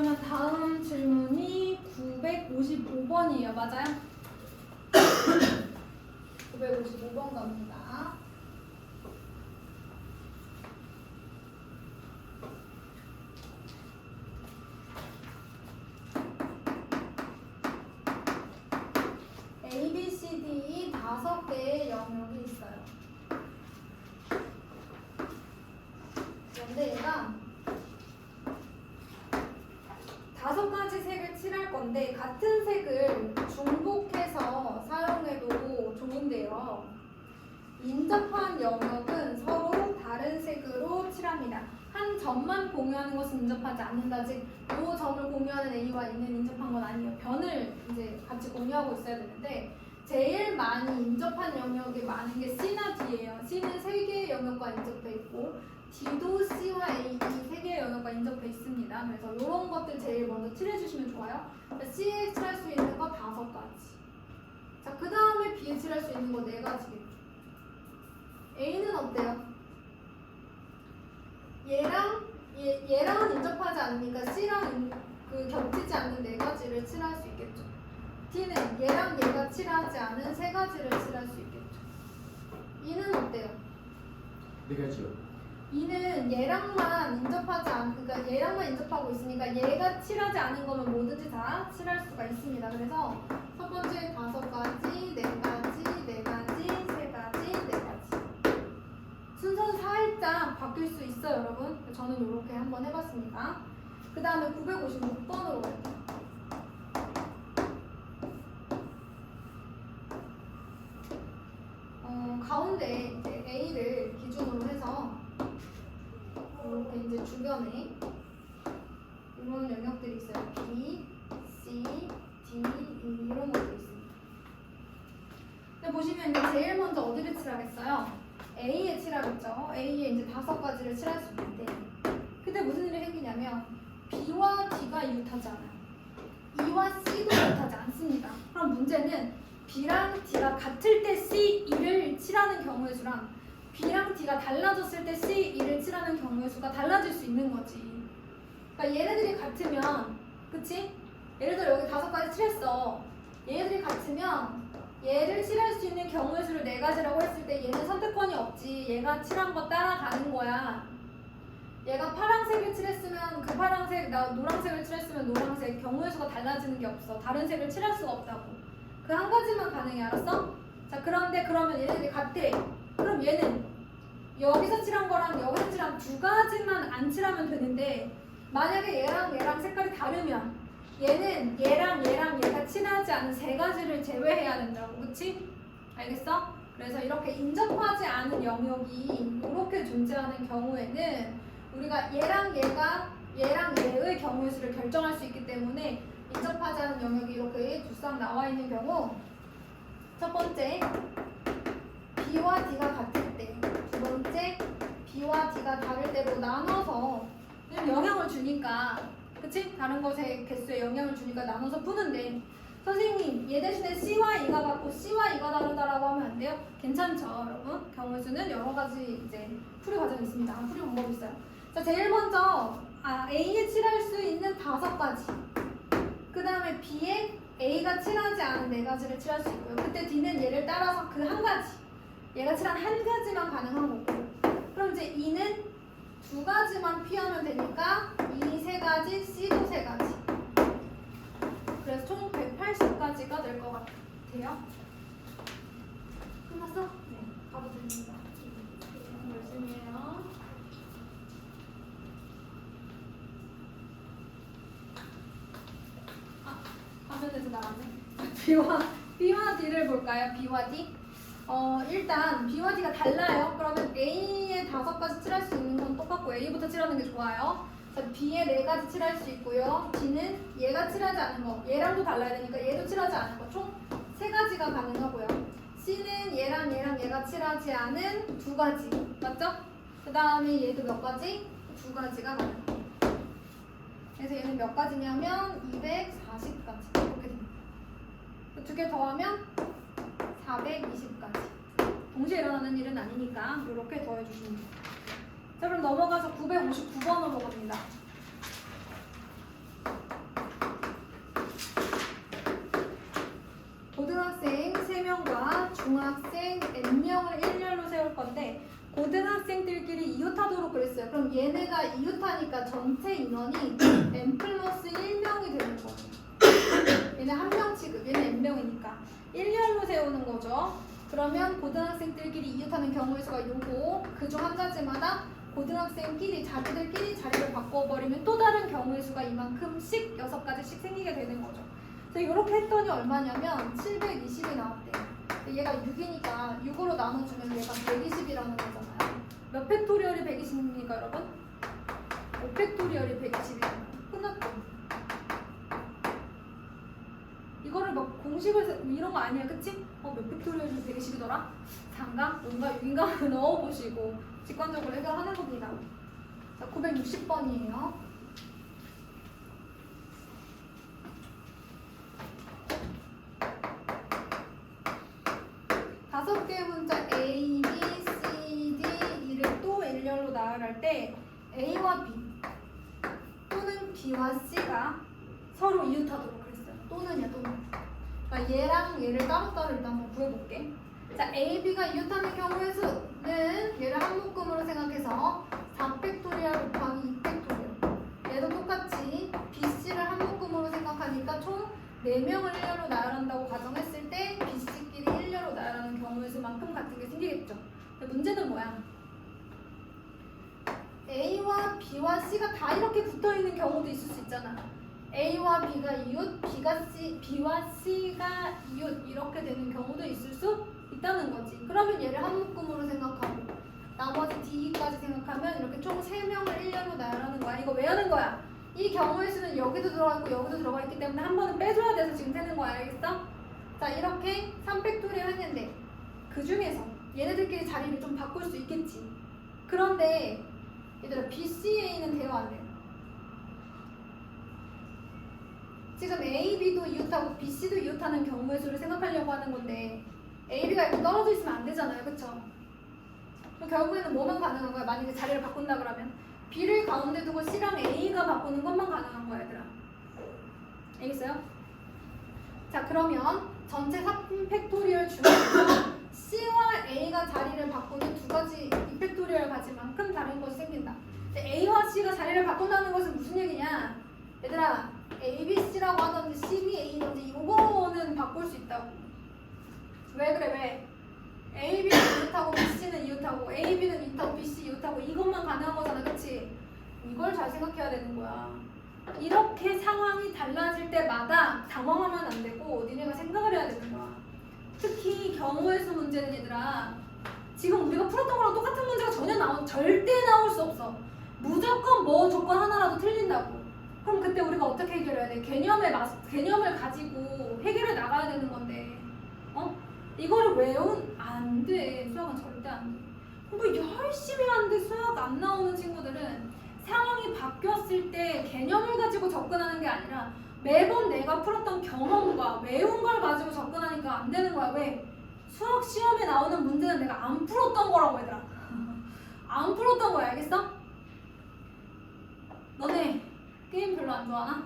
그러면 다음 질문이 955번이에요. 맞아요? 955번 갑니다. A, B, C, D 5개의 영역이 있어요. 그런데 얘가 5가지 색을 칠할 건데 같은 색을 중복해서 사용해도 좋은데요. 인접한 영역은 서로 다른 색으로 칠합니다. 한 점만 공유하는 것은 인접하지 않는다. 즉, 이 점을 공유하는 A와 E는 인접한 건 아니에요. 변을 이제 같이 공유하고 있어야 되는데 제일 많이 인접한 영역이 많은 게 C나 D예요. C는 3개의 영역과 인접해 있고 D도 C와 A, 이 3개의 영역과 인접해 있습니다. 그래서 이런 것들 제일 먼저 칠해주시면 좋아요. C에 칠할 수 있는 거 5가지. 자, 그 다음에 B에 칠할 수 있는 거 4가지겠죠. A는 어때요? 얘랑은 인접하지 않으니까 C랑 겹치지 않는 4가지를 칠할 수 있겠죠. D는 얘랑 얘가 칠하지 않은 3가지를 칠할 수 있겠죠. E는 어때요? 4가지요. E는 얘랑만 그러니까 얘랑만 인접하고 있으니까 얘가 칠하지 않은 거면 뭐든지 다 칠할 수가 있습니다. 그래서 첫 번째 5가지, 4가지, 4가지, 3가지, 4가지. 순서는 살짝 바뀔 수 있어요, 여러분. 저는 이렇게 한번 해봤습니다. 그 다음에 956번으로 갈게요. 가운데 이제 A를 기준으로 해서 이렇게 이제 주변에 이런 영역들이 있어요. B, C, D, E 이런 것들이 있습니다. 근데 보시면 이제 제일 먼저 어디를 칠하겠어요? A에 칠하겠죠. A에 이제 5가지를 칠할 수 있는데 그때 무슨 일이 생기냐면 B와 D가 이웃하지 않아요. E와 C도 이웃하지 않습니다. 그럼 문제는 B랑 D가 같을 때 C, E를 칠하는 경우의 수랑 B랑 D가 달라졌을 때 C, E를 칠하는 경우의 수가 달라질 수 있는 거지. 그러니까 얘네들이 같으면, 그치? 예를 들어 여기 5가지 칠했어. 얘네들이 같으면 얘를 칠할 수 있는 경우의 수를 4가지라고 했을 때 얘는 선택권이 없지. 얘가 칠한 거 따라가는 거야. 얘가 파란색을 칠했으면 그 파란색, 나 노란색을 칠했으면 노란색, 경우의 수가 달라지는 게 없어. 다른 색을 칠할 수가 없다고. 그 한 가지만 가능해, 알았어? 자, 그런데 그러면 얘네들이 같아. 그럼 얘는 여기서 칠한 거랑 여기서 칠한 2가지만 안 칠하면 되는데 만약에 얘랑 색깔이 다르면 얘는 얘랑 얘가 칠하지 않은 3가지를 제외해야 된다고. 그치? 알겠어? 그래서 이렇게 인접하지 않은 영역이 이렇게 존재하는 경우에는 우리가 얘랑 얘의 경우의 수를 결정할 수 있기 때문에 인접하지 않은 영역이 이렇게 두쌍 나와 있는 경우 첫 번째 B와 D가 같을 때, 두 번째 B와 D가 다를 때로 나눠서 영향을 주니까, 그치? 다른 것의 개수에 영향을 주니까 나눠서 푸는데 선생님 얘 대신에 C와 E가 같고 C와 E가 다르다라고 하면 안 돼요? 괜찮죠, 여러분? 경우의 수는 여러 가지 이제 풀이 과정이 있습니다. 풀이 방법이 있어요. 자, 제일 먼저 A에 칠할 수 있는 5가지. 그 다음에 B에 A가 칠하지 않은 4가지를 칠할 수 있고요. 그때 D는 얘를 따라서 그 한 가지, 얘가 칠한 한 가지만 가능한 거고. 그럼 이제 E는 2가지만 피하면 되니까 E 3가지, C도 3가지. 그래서 총 180가지가 될 것 같아요. 끝났어? 네, 가도 됩니다. 열심히 해요. 화면에서 나왔네. B와 D를 볼까요? B와 D. 일단 B와 D가 달라요. 그러면 A에 5가지 칠할 수 있는 건 똑같고 A부터 칠하는 게 좋아요. 자, B에 4가지 칠할 수 있고요. D는 얘가 칠하지 않은 거, 얘랑도 달라야 되니까 얘도 칠하지 않은 거 총 3가지가 가능하고요. C는 얘랑 얘가 칠하지 않은 2가지, 맞죠? 그 다음에 얘도 몇 가지? 2가지가 가능해요. 그래서 얘는 몇 가지냐면 240가지 이렇게 됩니다. 2개 더하면 420가지. 동시에 일어나는 일은 아니니까 이렇게 더해주시면 돼요. 자, 그럼 넘어가서 959번으로 갑니다. 중학생 n명을 일렬로 세울 건데 고등학생들끼리 이웃하도록 그랬어요. 그럼 얘네가 이웃하니까 전체 인원이 n 플러스 1명이 되는 거예요. 얘네 한 명 취급, 얘네 n명이니까 일렬로 세우는 거죠. 그러면 고등학생들끼리 이웃하는 경우의 수가 요거 그중 한 가지마다 고등학생끼리 자기들끼리 자리를 바꿔버리면 또 다른 경우의 수가 이만큼씩 6가지씩 생기게 되는 거죠. 그래서 이렇게 했더니 얼마냐면 720이 나왔대요. 근데 얘가 6이니까 6으로 나눠주면 얘가 120이라는 거잖아요. 몇 팩토리얼이 120입니까 여러분? 5팩토리얼이 120이잖아요. 끝났죠. 이거를 막 공식을 이런 거 아니야, 그치? 몇 팩토리얼이 120이더라? 4인가? 5인가? 6인가? 넣어보시고 직관적으로 해결하는 겁니다. 자, 960번이에요. 다섯 개의 문자 A, B, C, D, E를 또 일렬로 나열할 때 A와 B 또는 B와 C가 서로 이웃하도록 그랬어요. 또는이야, 또는. 그러니까 얘랑 얘를 따로따로 일단 한번 구해볼게. 자, A, B가 이웃하는 경우의 수는 얘를 한 묶음으로 생각해서 4팩토리얼 곱하기 2팩토리얼. 얘도 똑같이 B, C를 한 묶음으로 생각하니까 총 4명을 일렬로 나열한다고 가정했을 때 B, C끼리 일렬로 나열하는 경우의 수만큼 같은 게 생기겠죠. 근데 문제는 뭐야? A와 B와 C가 다 이렇게 붙어있는 경우도 있을 수 있잖아. A와 B가 이웃, B와 C가 이웃 이렇게 되는 경우도 있을 수 있다는 거지. 그러면 얘를 한 묶음으로 생각하고 나머지 D까지 생각하면 이렇게 총 3명을 일렬로 나열하는 거야. 이거 왜 하는 거야? 이 경우의 수는 여기도 들어가 있고 여기도 들어가 있기 때문에 한 번은 빼줘야 돼서 지금 되는 거야. 알겠어? 자, 이렇게 3팩토리얼 했는데 그 중에서 얘네들끼리 자리를 좀 바꿀 수 있겠지. 그런데 얘들아 BCA는 돼요 안 돼요? 지금 A, B도 이웃하고 B, C도 이웃하는 경우의 수를 생각하려고 하는 건데 A, B가 이렇게 떨어져 있으면 안 되잖아요. 그쵸? 그럼 결국에는 뭐만 가능한 거야? 만약에 자리를 바꾼다 그러면 B를 가운데 두고 C랑 A가 바꾸는 것만 가능한 거야 얘들아. 알겠어요? 자, 그러면 전체 3팩토리얼 중에서 C와 A가 자리를 바꾸는 두 가지 2팩토리얼 가지만큼 다른 것이 생긴다. A와 C가 자리를 바꾼다는 것은 무슨 얘기냐? 얘들아 A, B, C라고 하던지 C, B, A든지 이거는 바꿀 수 있다고. 왜 그래 왜? A, B는 이웃하고 B, C는 이웃하고 A, B는 이웃하고 B, C 이웃하고 이것만 가능한 거잖아. 그치? 이걸 잘 생각해야 되는 거야. 이렇게 상황이 달라질 때마다 당황하면 안 되고 니네가 생각을 해야 되는 거야. 특히 경우의 수 문제는 얘들아 지금 우리가 풀었던 거랑 똑같은 문제가 절대 나올 수 없어. 무조건 뭐 조건 하나라도 틀린다고. 그럼 그때 우리가 어떻게 해결해야 돼? 개념을 가지고 해결해 나가야 되는 건데 이거를 안 돼. 수학은 절대 안 돼. 뭐 열심히 하는데 수학 안 나오는 친구들은 상황이 바뀌었을 때 개념을 가지고 접근하는 게 아니라 매번 내가 풀었던 경험과 외운 걸 가지고 접근하니까 안 되는 거야. 왜? 수학 시험에 나오는 문제는 내가 안 풀었던 거라고 얘들아. 안 풀었던 거야. 알겠어? 너네 게임 별로 안 좋아하나?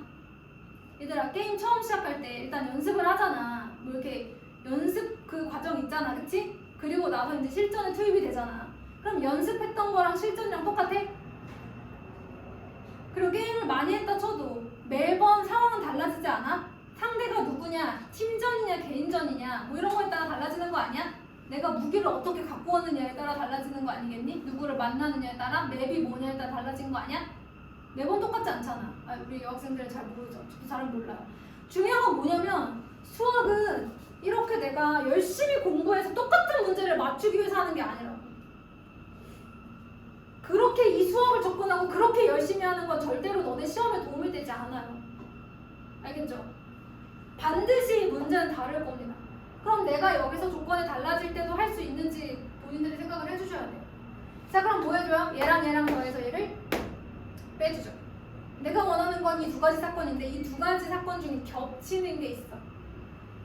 얘들아 게임 처음 시작할 때 일단 연습을 하잖아. 뭐 이렇게 연습 그 과정 있잖아. 그치? 그리고 나서 이제 실전에 투입이 되잖아. 그럼 연습했던 거랑 실전이랑 똑같아? 그리고 게임을 많이 했다 쳐도 매번 상황은 달라지지 않아? 상대가 누구냐? 팀전이냐 개인전이냐? 뭐 이런 거에 따라 달라지는 거 아니야? 내가 무기를 어떻게 갖고 오느냐에 따라 달라지는 거 아니겠니? 누구를 만나느냐에 따라 맵이 뭐냐에 따라 달라진 거 아니야? 매번 똑같지 않잖아. 우리 여학생들은 잘 모르죠. 저도 잘은 몰라요. 중요한 건 뭐냐면 수학은 이렇게 내가 열심히 공부해서 똑같은 문제를 맞추기 위해서 하는 게 아니라고. 그렇게 이 수학을 접근하고 그렇게 열심히 하는 건 절대로 너네 시험에 도움이 되지 않아요. 알겠죠? 반드시 문제는 다를 겁니다. 그럼 내가 여기서 조건이 달라질 때도 할 수 있는지 본인들이 생각을 해주셔야 돼요. 자, 그럼 뭐 해줘요? 얘랑 더해서 얘를 빼주죠. 내가 원하는 건 이 두 가지 사건인데 이 두 가지 사건 중에 겹치는 게 있어.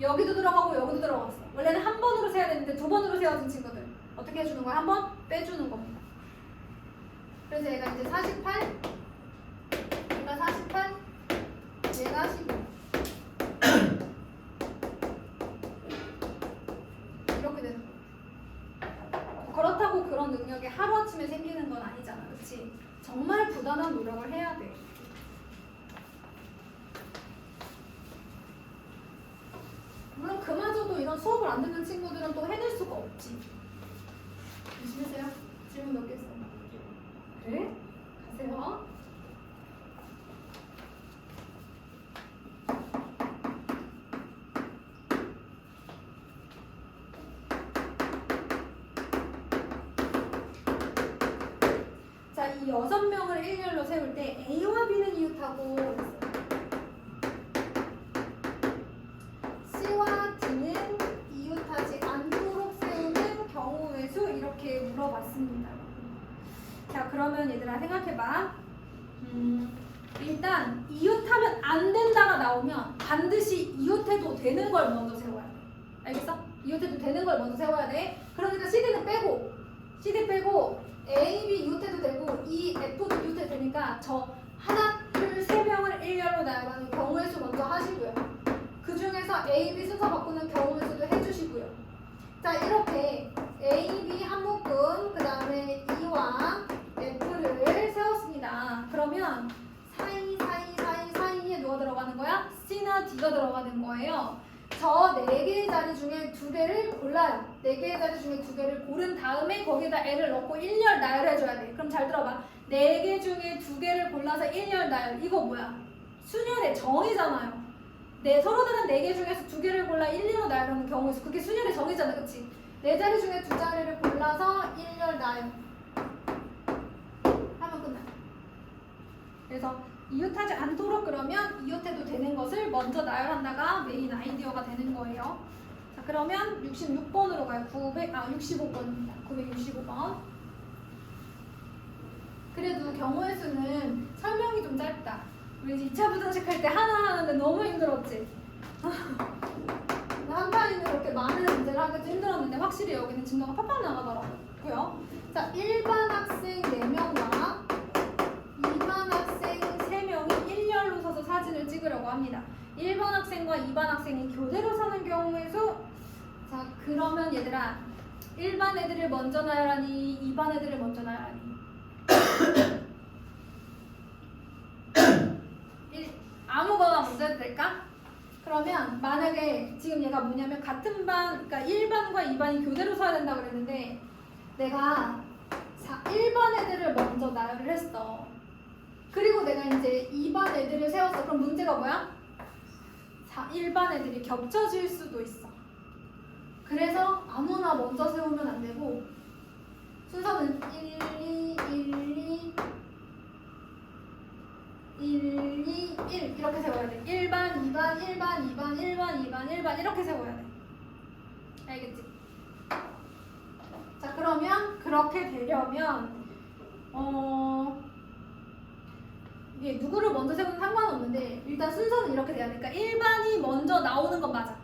여기도 들어가고 여기도 들어갔어. 원래는 한 번으로 세야 되는데 두 번으로 세워진 친구들 어떻게 해주는 거야? 한 번 빼주는 겁니다. 그래서 얘가 이제 48, 얘가 48, 얘가 15 이렇게 되는 부단한 노력을 해야 돼. 물론 그마저도 이런 수업을 안 듣는 친구들은 또 해낼 수가 없지. 조심하세요. 질문 몇 개 있어요? 그래? 가세요. 자, 이 6명을 일렬로 세울 때 A와 B는 이웃하고 그랬어요. C와 D는 이웃하지 않도록 세우는 경우의 수 이렇게 물어봤습니다. 자, 그러면 얘들아 생각해봐. 일단 이웃하면 안 된다가 나오면 반드시 이웃해도 되는 걸 먼저 세워야 돼. 알겠어? 이웃해도 되는 걸 먼저 세워야 돼. 그러니까 CD는 빼고 CD 빼고 A, B 이웃해도 되고 E, F도 이웃해도 되니까 저 하나, 둘, 세 명을 일렬로 나열하는 경우의 수 먼저 하시고요. 그 중에서 A, B 순서 바꾸는 경우의 수도 해주시고요. 자, 이렇게 A, B 한 묶음, 그 다음에 E와 F를 세웠습니다. 그러면 사이에 누가 들어가는 거야? C나 D가 들어가는 거예요. 저 4개의 자리 중에 2개를 골라요. 4개의 자리 중에 2개를 고른 다음에 거기다 L을 넣고 1열 나열해줘야 돼. 그럼 잘 들어봐. 4개 중에 2개를 골라서 1열 나열. 이거 뭐야? 순열의 정의잖아요. 서로 다른 4개 중에서 2개를 골라 1렬로 나열하는 경우에서 그게 순열의 정의잖아. 그치? 4자리 중에 2자리를 골라서 1열 나열 하면 끝나요. 그래서 이웃하지 않도록 그러면 이웃해도 되는 것을 먼저 나열한다가 메인 아이디어가 되는 거예요. 자, 그러면 66번으로 가요. 65번입니다. 965번. 그래도 경우의 수는 설명이 좀 짧다. 우리 2차 부등식 할 때 하나 하는데 너무 힘들었지? 한 타임에 그렇게 많은 문제를 하기도 힘들었는데 확실히 여기는 진도가 팍팍 나가더라고요. 자, 일반 학생 4명과 2반 학생 3명이 일렬로 서서 사진을 찍으려고 합니다. 1반 학생과 2반 학생이 교대로 서는 경우의 수. 자, 그러면 얘들아 1반 애들을 먼저 나열하니 2반 애들을 먼저 나열하니 아무거나 먼저 해도 될까? 그러면 만약에 지금 얘가 뭐냐면 같은 반, 그러니까 1반과 2반이 교대로 서야 된다고 그랬는데 내가 1반 애들을 먼저 나열을 했어. 그리고 내가 이제 2반 애들을 세웠어. 그럼 문제가 뭐야? 1반 애들이 겹쳐질 수도 있어. 그래서 아무나 먼저 세우면 안 되고 순서는 1, 2, 1 이렇게 세워야 돼. 1반, 2반, 1반, 2반, 1반, 2반, 1반 이렇게 세워야 돼. 알겠지? 자, 그러면 그렇게 되려면 이게 누구를 먼저 세우는 상관없는데 일단 순서는 이렇게 돼야 되니까 1반이 먼저 나오는 건 맞아.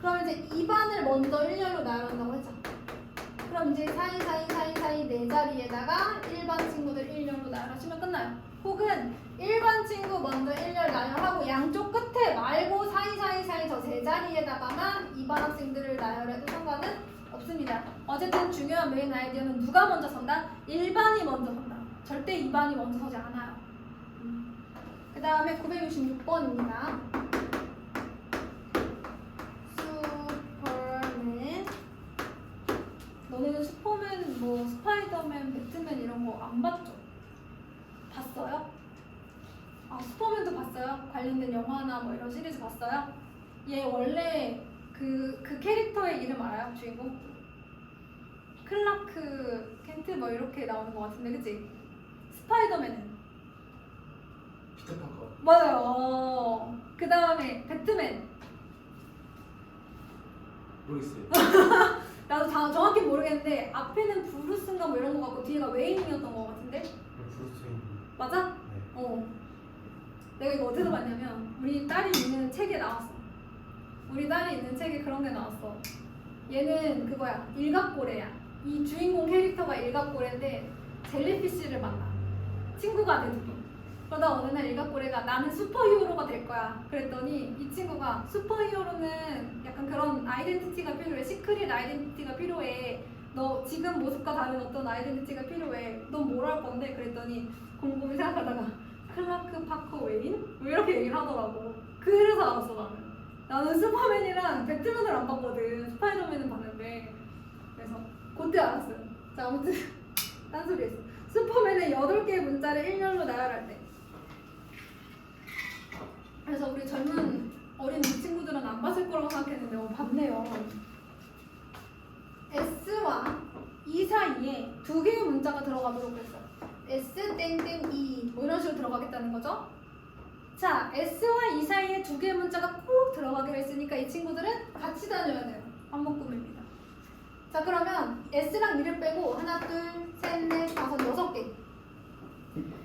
그럼 이제 2반을 먼저 1열로 나열한다고 했잖아. 그럼 이제 사이 네 자리에다가 1반 친구들 1열로 나열하시면 끝나요. 혹은 1반 친구 먼저 1열 나열하고 양쪽 끝에 말고 사이 저 세 자리에다가만 2반 학생들을 나열해도 상관은 없습니다. 어쨌든 중요한 메인 아이디어는 누가 먼저 선다? 1반이 먼저 선다. 절대 2반이 먼저 서지 않아요. 그 다음에 966번입니다. 슈퍼맨. 너네는 슈퍼맨, 뭐 스파이더맨, 배트맨 이런 거 안 봤죠? 봤어요? 아, 슈퍼맨도 봤어요? 관련된 영화나 뭐 이런 시리즈 봤어요? 얘 원래 그 캐릭터의 이름 알아요? 주인공? 클라크 켄트 뭐 이렇게 나오는 것 같은데, 그치? 스파이더맨은? 피터파커. 맞아요. 그 다음에 배트맨. 모르겠어요. 나도 정확히 모르겠는데 앞에는 브루스인가 뭐 이런 거 같고 뒤에가 웨인이었던 것 같은데? 브루스. 맞아? 네. 내가 이거 어디서 봤냐면 우리 딸이 있는 책에 나왔어. 우리 딸이 있는 책에 그런 게 나왔어. 얘는 그거야. 일각고래야. 이 주인공 캐릭터가 일각고래인데 젤리피쉬를 만나. 친구가 돼 둘이. 그러다 어느 날 일각고래가 나는 슈퍼히어로가 될 거야. 그랬더니 이 친구가 슈퍼히어로는 약간 그런 아이덴티티가 필요해. 시크릿 아이덴티티가 필요해. 너 지금 모습과 다른 어떤 아이덴티티가 필요해. 넌 뭘 할 건데? 그랬더니 곰곰이 생각하다가 클라크 파커 웨인? 뭐 이렇게 얘기를 하더라고. 그래서 알았어 나는 슈퍼맨이랑 배트맨을 안 봤거든. 스파이더맨은 봤는데. 그래서 그때 알았어요. 자 아무튼 딴소리 했어. 슈퍼맨은 8개의 문자를 일렬로 나열할 때. 그래서 우리 젊은 어린 친구들은 안 봤을 거라고 생각했는데 봤네요. S와 E 사이에 2개의 문자가 들어가도록 했어요. S 땡땡 E 뭐 이런 식으로 들어가겠다는 거죠. 자, S와 E 사이에 2개의 문자가 꼭 들어가기로 했으니까 이 친구들은 같이 다녀야 돼요. 한묶음입니다. 자, 그러면 S랑 E를 빼고 하나, 둘, 셋, 넷, 다섯, 6개.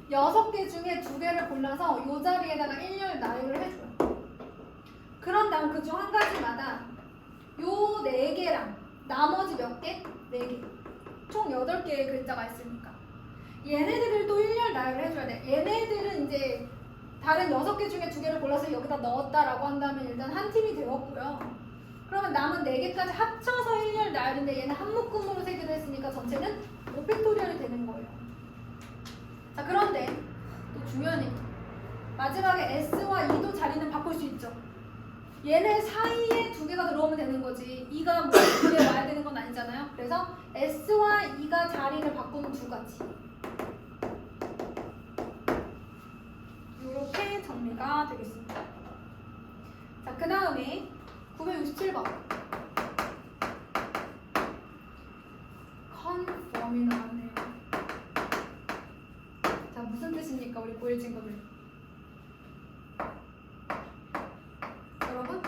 6개 중에 2개를 골라서 이 자리에다가 일렬 나열을 해줘요. 그런 다음 그 중 한 가지마다 요 4개랑 나머지 몇 개? 4개. 총 8개의 글자가 있으니까. 얘네들을 또 일렬 나열을 해줘야 돼. 얘네들은 이제 다른 6개 중에 2개를 골라서 여기다 넣었다라고 한다면 일단 한 팀이 되었고요. 그러면 남은 4개까지 합쳐서 일렬 나열인데 얘는 한 묶음으로 세기로 했으니까 전체는 5팩토리얼이 되는 거예요. 자, 그런데 또 중요한 얘기. 마지막에 S와 E도 자리는 바꿀 수 있죠. 얘네 사이에 2개가 들어오면 되는 거지. E가 뭐 2개 와야 되는 건 아니잖아요. 그래서 S와 E가 자리를 바꾸는 2가지. 이렇게 정리가 되겠습니다. 자, 그 다음에 967번. 컨펌이 나왔네요. 자, 무슨 뜻입니까, 우리 고1 친구들? 여러분?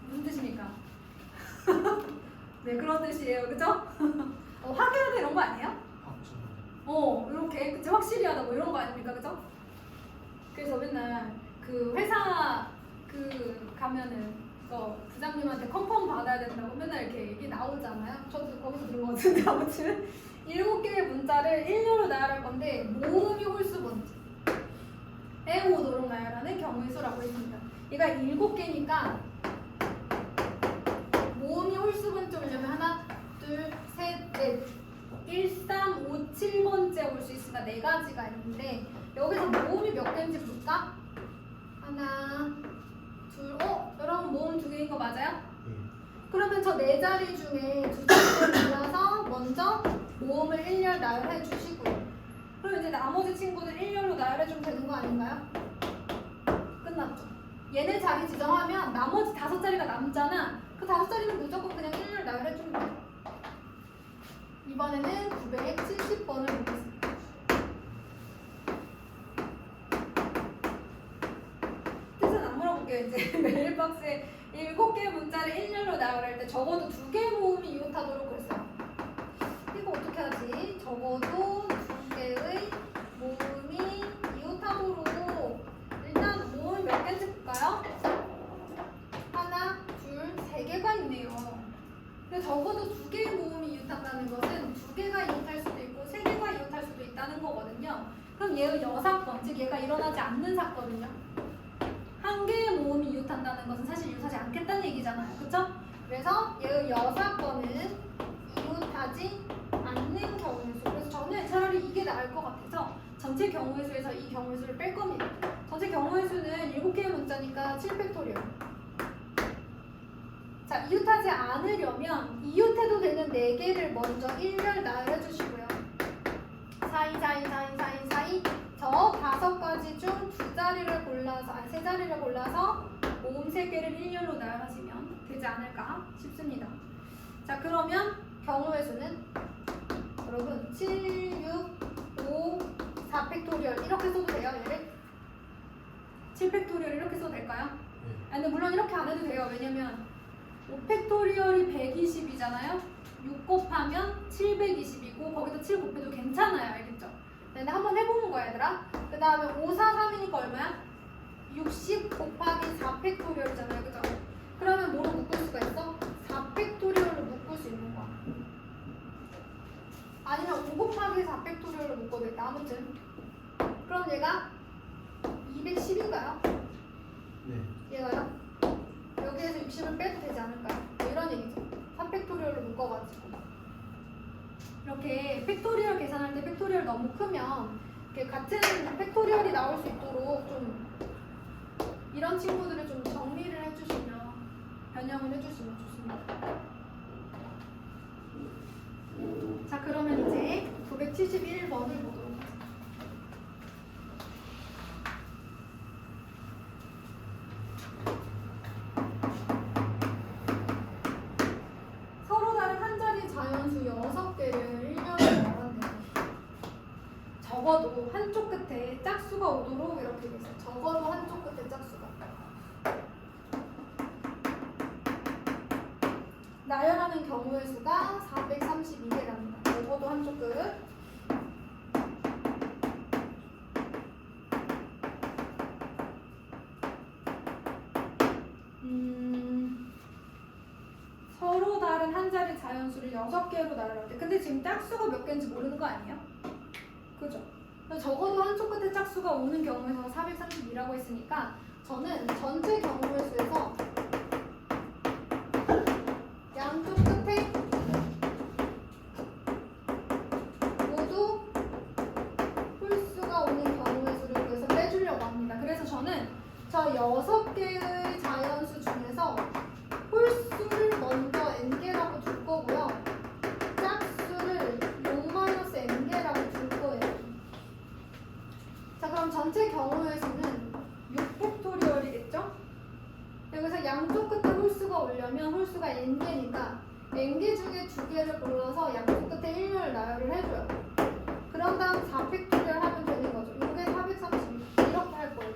무슨 뜻입니까? 네, 그런 뜻이에요. 그죠? 확인하다 이런 거 아니에요? 이렇게 그치? 확실히 하다 뭐 이런 거 아닙니까? 그죠? 그래서 맨날 그 회사 가면은 부장님한테 컨펌 받아야 된다고 맨날 이렇게 얘기 나오잖아요. 저도 거기서 들은 거 같은데 아무튼 7개의 문자를 일렬로 나열할 건데 모음이 홀수 번째 애오도록 나열하는 경우의 수라고 했습니다. 얘가 7개니까 모음이 홀수 번째 오려면 하나, 둘, 셋, 넷 1, 3, 5, 7번째 올 수 있으니까 4가지가 있는데 여기서 모음이 몇 개인지 볼까? 하나, 둘, 여러분 모음 2개인 거 맞아요? 네. 그러면 저 4자리 중에 2자리를 골라서 먼저 모음을 일렬 나열해 주시고요. 그럼 이제 나머지 친구들 일렬로 나열해 주면 되는 거 아닌가요? 끝났죠. 얘네 자리 지정하면 나머지 5자리가 남잖아. 그 5자리는 무조건 그냥 일렬 나열해 주면 돼요. 이번에는 970번을 보겠습니다. 뜻은 안 물어볼게요. 이제 메일박스에 7개의 문자를 일렬로 나열할 때 적어도 2개의 모음이 이웃하도록 그랬어요. 이거 어떻게 하지? 적어도 2개의 모음이 이웃하도록 일단 모음이 몇 개인지 볼까요? 하나, 둘, 3개가 있네요. 근데 적어도 2개의 모음이 이웃한다는 것은 2개가 이웃할 수도 있고 3개가 이웃할 수도 있다는 거거든요. 그럼 얘의 여사건, 즉 얘가 일어나지 않는 사건은요? 1개의 모음이 이웃한다는 것은 사실 이웃하지 않겠다는 얘기잖아요. 그쵸? 그래서 얘의 여사건은 이웃하지 않는 경우의 수. 그래서 저는 차라리 이게 나을 것 같아서 전체 경우의 수에서 이 경우의 수를 뺄 겁니다. 전체 경우의 수는 7개의 문자니까 7팩토리얼. 자, 이웃하지 않으려면 이웃해도 되는 4개를 먼저 일렬 나열해 주시고요. 사이 저 5가지 중 2자리를 골라서 3자리를 골라서 모음 3개를 일렬로 나열하시면 되지 않을까 싶습니다. 자, 그러면 경우의 수는 여러분 7, 6, 5, 4팩토리얼 이렇게 써도 돼요, 얘를? 7팩토리얼 이렇게 써도 될까요? 네. 근데 물론 이렇게 안 해도 돼요. 왜냐면 5팩토리얼이 120이잖아요. 6 곱하면 720이고 거기다 7 곱해도 괜찮아요. 알겠죠? 근데 한번 해보는 거야, 얘들아. 그 다음에 5, 4, 3이니까 얼마야? 60 곱하기 4팩토리얼이잖아요. 그죠? 그러면 뭐로 묶을 수가 있어? 4팩토리얼로 묶을 수 있는 거야. 아니면 5 곱하기 4팩토리얼로 묶어도 돼. 아무튼 그럼 얘가 210인가요? 네. 얘가요? 여기에서 60을 빼도 되지 않을까요? 뭐 이런 얘기죠. 3팩토리얼로 묶어가지고 이렇게 팩토리얼 계산할 때 팩토리얼 너무 크면 이렇게 같은 팩토리얼이 나올 수 있도록 좀 이런 친구들을 좀 정리를 해주시면 변형을 해주시면 좋습니다. 자, 그러면 이제 971번을 보도록 하죠. 서로 다른 한 자리 자연수 6개를 일면으로 나눴네요. 적어도 한쪽 끝에 짝수가 오도록 이렇게 돼 있어요. 적어도 한쪽 끝에 짝수가. 나열하는 경우의 수가 432개랍니다. 적어도 한쪽 끝. 서로 다른 한 자리 자연수를 6개로 나열할 때, 근데 지금 짝수가 몇 개인지 모르는 거 아니에요? 그죠? 적어도 한쪽 끝에 짝수가 오는 경우에서 432라고 했으니까 저는 전체 경우의 수에서 양쪽 끝에 모두 홀수가 오는 경우의 수를 여기서 빼주려고 합니다. 그래서 저는 저 6개의 자연수 중에서 홀수를 먼저 n개라고 둘 거고요. 짝수를 6-n개라고 둘 거예요. 자, 그럼 전체 경우의 수는 6팩토리얼이겠죠? 여기서 양쪽 끝에 홀수가 오려면 홀수가 n개니까 n개 중에 2개를 골라서 양쪽 끝에 1을 나열을 해줘요. 그런 다음 4팩토리얼 하면 되는 거죠. 이게 432 이렇게 할 거예요.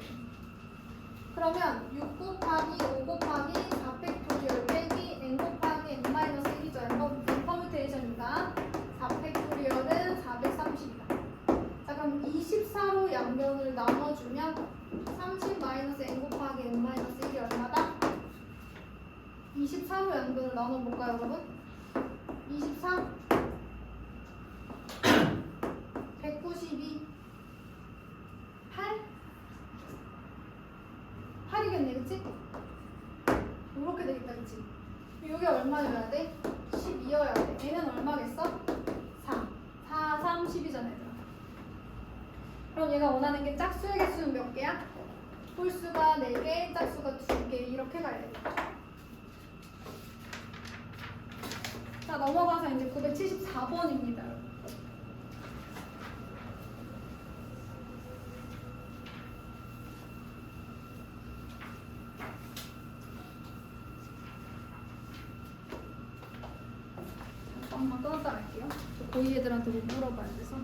그러면 6 곱하기 5 곱하기 4팩토리얼 빼기 n 곱하기 n-1이죠. n 퍼뮤테이션이니까 4팩토리얼은 430이다. 자, 그럼 24로 양변을 나눠주면 30-n 곱하기 n-1이 얼마다? 24로 양변을 나눠볼까요, 여러분? 24 192 8 8이겠네, 그치? 이렇게 되겠다, 그치? 이게 얼마여야 돼? 12여야 돼. 얘는 얼마겠어? 3 4, 3, 10이잖아, 얘들아. 그럼 얘가 원하는 게 짝수의 개수는 몇 개야? 홀수가 4개, 짝수가 2개 이렇게 가야 돼. 자, 넘어가서 이제 974번입니다. 잠깐만 끊었다 갈게요. 저 고이 애들한테 뭐 물어봐야 돼서.